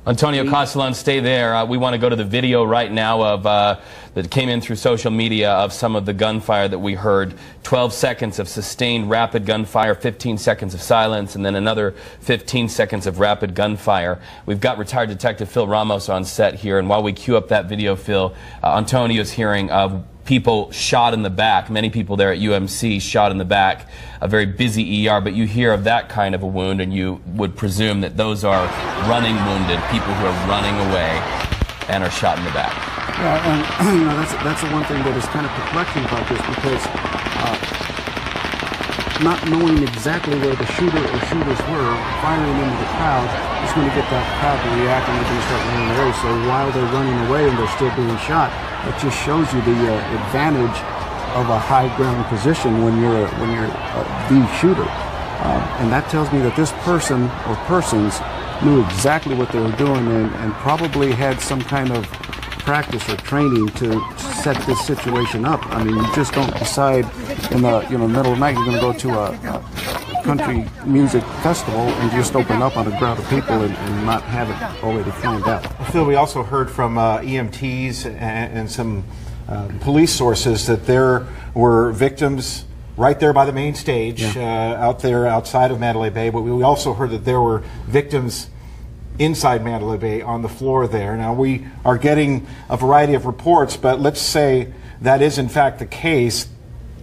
Antonio Castellan, stay there. We want to go to the video right now of that came in through social media of some of the gunfire that we heard. 12 seconds of sustained rapid gunfire, 15 seconds of silence, and then another 15 seconds of rapid gunfire. We've got retired Detective Phil Ramos on set here, and while we queue up that video, Phil, Antonio's hearing of people shot in the back, many people there at UMC shot in the back, a very busy ER, but you hear of that kind of a wound and you would presume that those are running wounded, people who are running away and are shot in the back. Yeah, and you know, that's the one thing that is kind of perplexing about this, because not knowing exactly where the shooter or shooters were, firing into the crowd is going to get that crowd to react and they're going to start running away. So while they're running away and they're still being shot, it just shows you the advantage of a high ground position when you're the shooter, and that tells me that this person or persons knew exactly what they were doing and probably had some kind of practice or training to set this situation up. I mean, you just don't decide in the middle of the night you're going to go to a country music festival and just open up on a crowd of people and not have it already planned out. Phil, we also heard from EMTs and some police sources that there were victims right there by the main stage, out there outside of Mandalay Bay, but we also heard that there were victims inside Mandalay Bay on the floor there. Now, we are getting a variety of reports, but let's say that is in fact the case.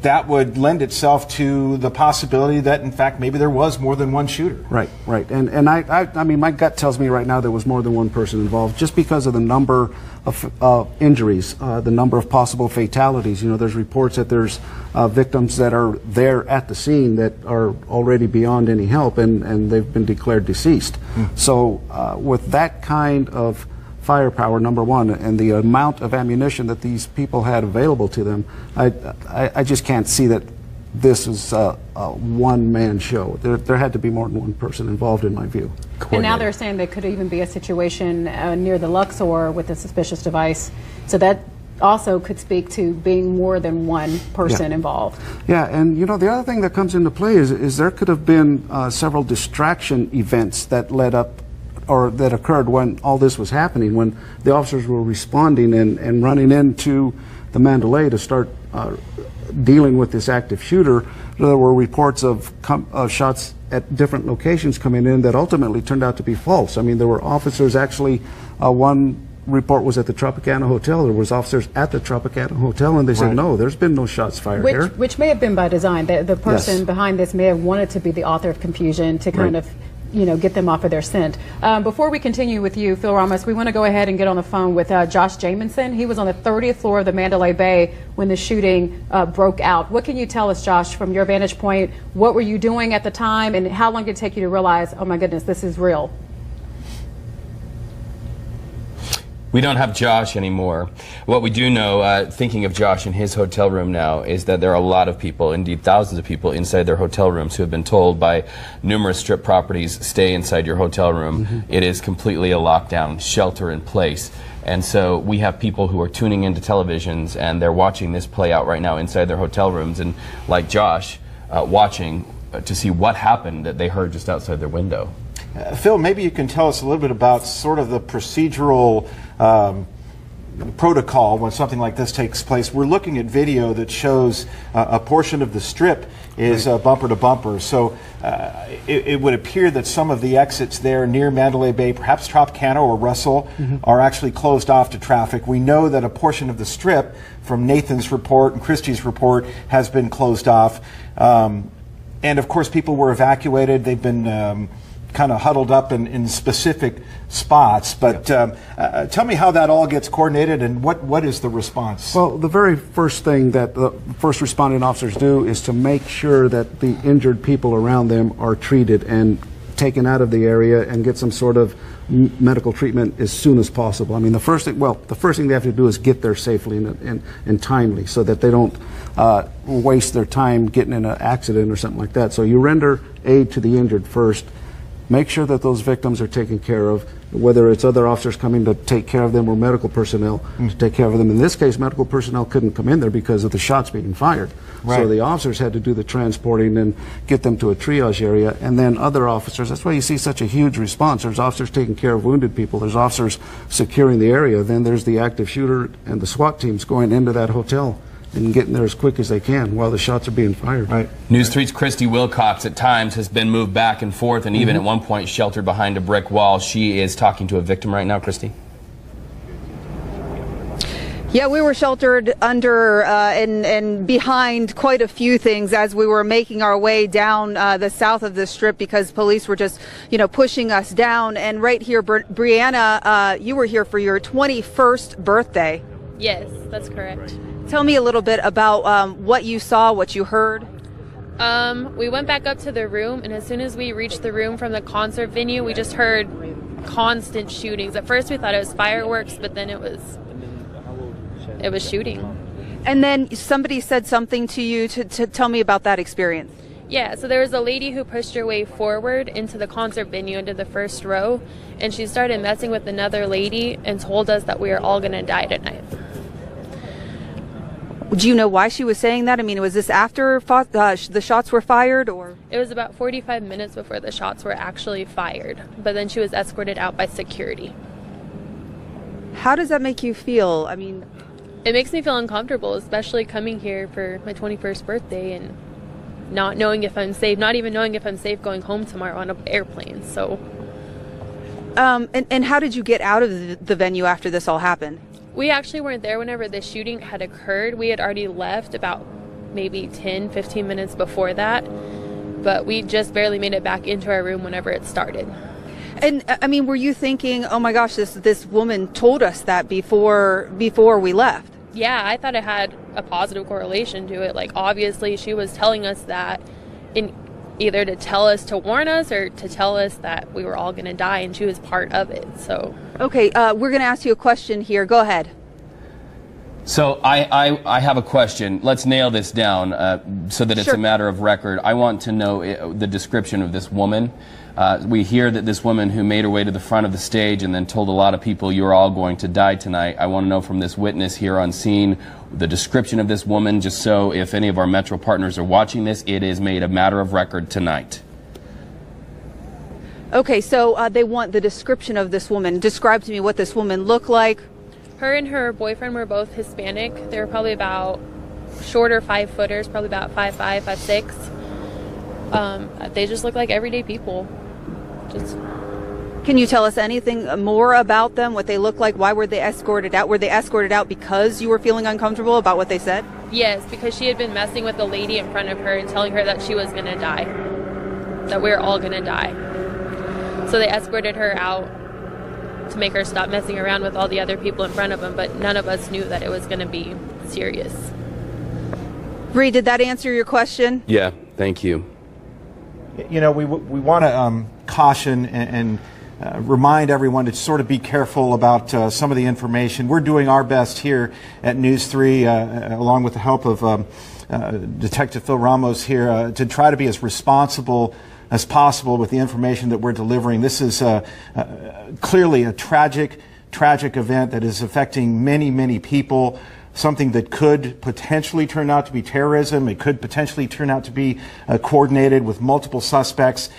That would lend itself to the possibility that, in fact, maybe there was more than one shooter. Right, right. And I mean, my gut tells me right now there was more than one person involved, just because of the number of injuries, the number of possible fatalities. You know, there's reports that there's victims that are there at the scene that are already beyond any help, and they've been declared deceased. So with that kind of firepower, number one, and the amount of ammunition that these people had available to them, I just can't see that this is a one-man show. There had to be more than one person involved, in my view. And now they're saying there could even be a situation near the Luxor with a suspicious device. So that also could speak to being more than one person involved. Yeah, and you know, the other thing that comes into play is there could have been several distraction events that led up or that occurred when all this was happening, when the officers were responding and running into the Mandalay to start dealing with this active shooter. There were reports of shots at different locations coming in that ultimately turned out to be false. I mean, there were officers actually, one report was at the Tropicana Hotel. There was officers at the Tropicana Hotel, and they said, no, there's been no shots fired here. Which may have been by design. The person behind this may have wanted to be the author of confusion to kind of, you know, get them off of their scent. Before we continue with you, Phil Ramos, we want to go ahead and get on the phone with Josh Jamison. He was on the 30th floor of the Mandalay Bay when the shooting broke out. What can you tell us, Josh, from your vantage point? What were you doing at the time, and how long did it take you to realize, oh my goodness, this is real? We don't have Josh anymore. What we do know, thinking of Josh in his hotel room now, is that there are a lot of people, indeed thousands of people, inside their hotel rooms who have been told by numerous strip properties, stay inside your hotel room. It is completely a lockdown, shelter in place. And so we have people who are tuning into televisions and they're watching this play out right now inside their hotel rooms, and like Josh, watching to see what happened that they heard just outside their window. Phil, maybe you can tell us a little bit about sort of the procedural protocol when something like this takes place. We're looking at video that shows a portion of the strip is bumper to bumper. So it would appear that some of the exits there near Mandalay Bay, perhaps Tropicana or Russell, are actually closed off to traffic. We know that a portion of the strip, from Nathan's report and Christie's report, has been closed off. And of course, people were evacuated. They've been kind of huddled up in specific spots, but tell me how that all gets coordinated and what is the response? Well, the very first thing that the first responding officers do is to make sure that the injured people around them are treated and taken out of the area and get some sort of medical treatment as soon as possible. I mean, the first thing they have to do is get there safely and timely, so that they don't waste their time getting in an accident or something like that. So you render aid to the injured first, make sure that those victims are taken care of, whether it's other officers coming to take care of them or medical personnel to take care of them. In this case, medical personnel couldn't come in there because of the shots being fired. Right. So the officers had to do the transporting and get them to a triage area, and then other officers. That's why you see such a huge response. There's officers taking care of wounded people. There's officers securing the area. Then there's the active shooter and the SWAT teams going into that hotel and getting there as quick as they can while the shots are being fired. Right. News 3's Christy Wilcox at times has been moved back and forth and even at one point sheltered behind a brick wall. She is talking to a victim right now. Christy? Yeah, we were sheltered under and behind quite a few things as we were making our way down the south of the Strip because police were just, pushing us down. And right here, Brianna, you were here for your 21st birthday. Yes, that's correct. Tell me a little bit about what you saw, what you heard. We went back up to the room, and as soon as we reached the room from the concert venue, we just heard constant shootings. At first we thought it was fireworks, but then it was shooting. And then somebody said something to you to tell me about that experience. Yeah, so there was a lady who pushed her way forward into the concert venue, into the first row, and she started messing with another lady and told us that we were all going to die tonight. Do you know why she was saying that? I mean, was this after the shots were fired, or? It was about 45 minutes before the shots were actually fired, but then she was escorted out by security. How does that make you feel? I mean, it makes me feel uncomfortable, especially coming here for my 21st birthday and not knowing if I'm safe, not even knowing if I'm safe going home tomorrow on an airplane. So, and how did you get out of the venue after this all happened? We actually weren't there whenever the shooting had occurred. We had already left about maybe 10, 15 minutes before that, but we just barely made it back into our room whenever it started. And I mean, were you thinking, oh my gosh, this woman told us that before we left? Yeah, I thought it had a positive correlation to it. Like, obviously she was telling us that in either to tell us, to warn us, or to tell us that we were all going to die, and she was part of it. So okay, we're going to ask you a question here. Go ahead. So I have a question. Let's nail this down so that it's a matter of record. I want to know the description of this woman. We hear that this woman who made her way to the front of the stage and then told a lot of people, you're all going to die tonight. I want to know from this witness here on scene the description of this woman, just so if any of our Metro partners are watching this, it is made a matter of record tonight. Okay, so they want the description of this woman. Describe to me what this woman looked like. Her and her boyfriend were both Hispanic. They were probably about shorter 5-footers, probably about 5'5", 5'6". They just look like everyday people. Can you tell us anything more about them, what they look like? Why were they escorted out? Were they escorted out because you were feeling uncomfortable about what they said? Yes, because she had been messing with the lady in front of her and telling her that she was going to die, that we were all going to die. So they escorted her out to make her stop messing around with all the other people in front of them, but none of us knew that it was going to be serious. Bree, did that answer your question? Yeah, thank you. You know, we want to caution and remind everyone to sort of be careful about some of the information. We're doing our best here at News 3, along with the help of Detective Phil Ramos here, to try to be as responsible as possible with the information that we're delivering. This is clearly a tragic event that is affecting many, many people. Something that could potentially turn out to be terrorism. It could potentially turn out to be coordinated with multiple suspects.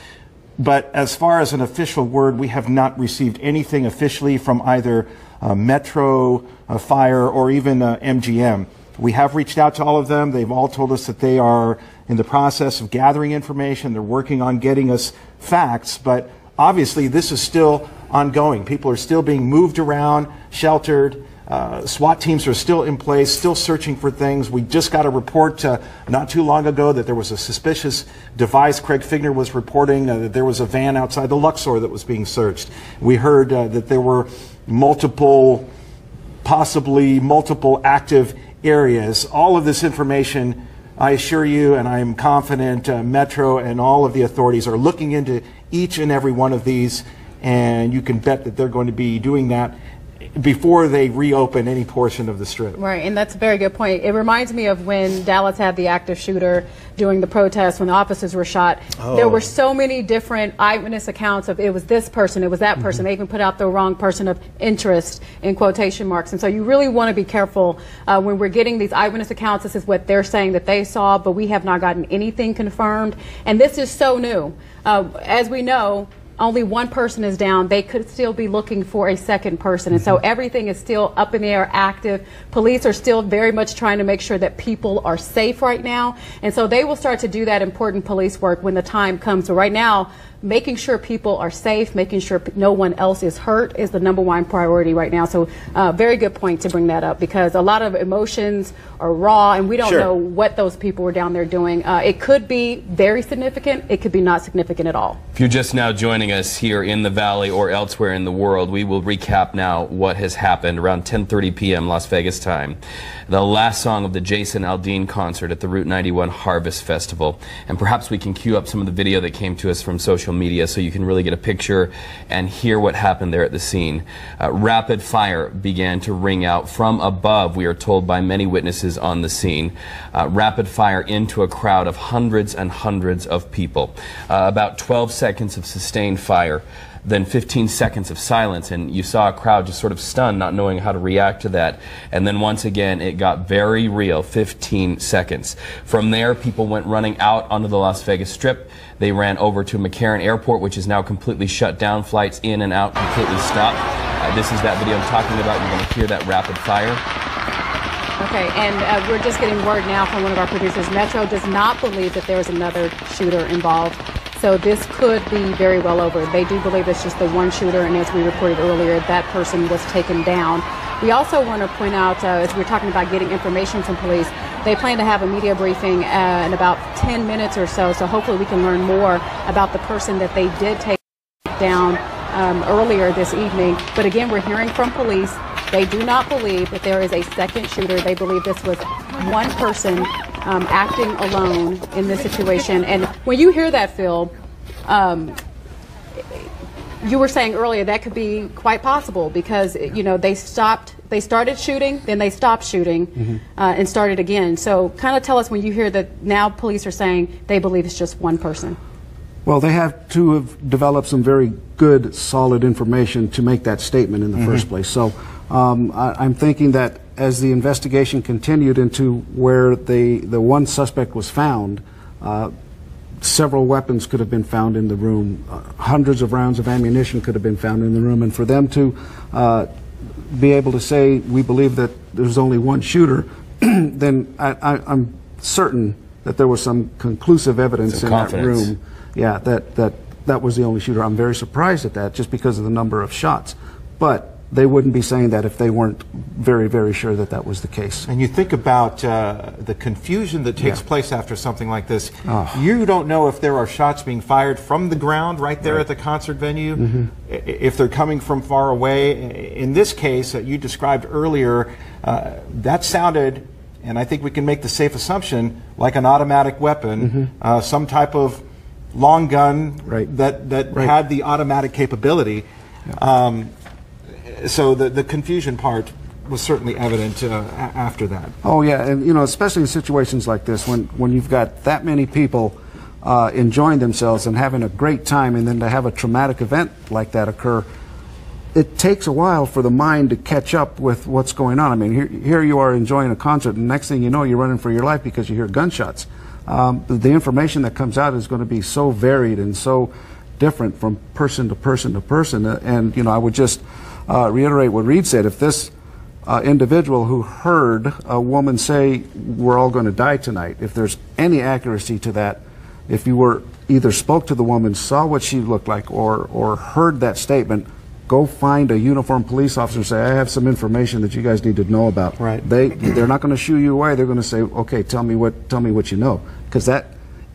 But as far as an official word, we have not received anything officially from either Metro Fire or even MGM. We have reached out to all of them. They've all told us that they are in the process of gathering information. They're working on getting us facts. But obviously, this is still ongoing. People are still being moved around, sheltered. SWAT teams are still in place, still searching for things. We just got a report not too long ago that there was a suspicious device. Craig Figner was reporting that there was a van outside the Luxor that was being searched. We heard that there were possibly multiple active areas. All of this information, I assure you, and I am confident Metro and all of the authorities are looking into each and every one of these, and you can bet that they're going to be doing that before they reopen any portion of the Strip. Right, and that's a very good point. It reminds me of when Dallas had the active shooter during the protest when the officers were shot. There were so many different eyewitness accounts of it was this person, it was that person. They even put out the wrong person of interest in quotation marks. And so you really want to be careful when we're getting these eyewitness accounts. This is what they're saying that they saw, but we have not gotten anything confirmed. And this is so new. As we know, only one person is down. They could still be looking for a second person. And so everything is still up in the air, active. Police are still very much trying to make sure that people are safe right now. And so they will start to do that important police work when the time comes. So right now, making sure people are safe, making sure no one else is hurt is the #1 priority right now. So very good point to bring that up, because a lot of emotions are raw and we don't know what those people were down there doing. It could be very significant. It could be not significant at all. If you're just now joining us here in the Valley or elsewhere in the world, we will recap now what has happened around 10:30 p.m. Las Vegas time. The last song of the Jason Aldean concert at the Route 91 Harvest Festival. And perhaps we can cue up some of the video that came to us from social media so you can really get a picture and hear what happened there at the scene. Rapid fire began to ring out from above, we are told by many witnesses on the scene. Rapid fire into a crowd of hundreds and hundreds of people. About 12 seconds of sustained fire, then 15 seconds of silence, and you saw a crowd just sort of stunned, not knowing how to react to that. And then once again, it got very real, 15 seconds. From there, people went running out onto the Las Vegas Strip. They ran over to McCarran Airport, which is now completely shut down. Flights in and out completely stopped. This is that video I'm talking about. You're going to hear that rapid fire. Okay, and we're just getting word now from one of our producers. Metro does not believe that there's another shooter involved. So this could be very well over. They do believe it's just the one shooter, and as we reported earlier, that person was taken down. We also want to point out, as we're talking about getting information from police, they plan to have a media briefing in about 10 minutes or so, so hopefully we can learn more about the person that they did take down earlier this evening. But again, we're hearing from police. They do not believe that there is a second shooter. They believe this was one person acting alone in this situation. And when you hear that, Phil, you were saying earlier that could be quite possible because, you know, they started shooting, then they stopped shooting and started again. So kind of tell us when you hear that now police are saying they believe it's just one person. Well, they have to have developed some very good, solid information to make that statement in the first place. So I'm thinking that as the investigation continued into where the one suspect was found, several weapons could have been found in the room. Hundreds of rounds of ammunition could have been found in the room. And for them to be able to say, we believe that there's only one shooter, then I'm certain that there was some conclusive evidence in that room. Yeah, that was the only shooter. I'm very surprised at that just because of the number of shots. But they wouldn't be saying that if they weren't very, very sure that that was the case. And you think about the confusion that takes place after something like this. You don't know if there are shots being fired from the ground right there at the concert venue, if they're coming from far away. In this case that you described earlier, that sounded, and I think we can make the safe assumption, like an automatic weapon, some type of long gun that had the automatic capability. So the confusion part was certainly evident after that. Oh yeah, and you know, especially in situations like this, when you've got that many people enjoying themselves and having a great time, and then to have a traumatic event like that occur, it takes a while for the mind to catch up with what's going on. I mean, here you are enjoying a concert, and the next thing you know, you're running for your life because you hear gunshots. The information that comes out is going to be so varied and so different from person to person to person. And you know, I would just reiterate what Reed said. If this individual who heard a woman say, "We're all going to die tonight," if there's any accuracy to that, if you were either spoke to the woman, saw what she looked like, or heard that statement, go find a uniformed police officer and say, "I have some information that you guys need to know about." Right. They're not going to shoo you away. They're going to say, "Okay, tell me what you know," because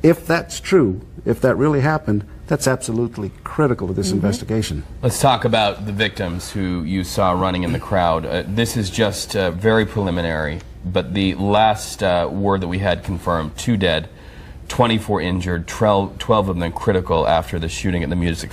if that's true, if that really happened, that's absolutely critical to this investigation. Let's talk about the victims who you saw running in the crowd. This is just very preliminary, but the last word that we had confirmed, 2 dead, 24 injured, 12 of them critical after the shooting at the music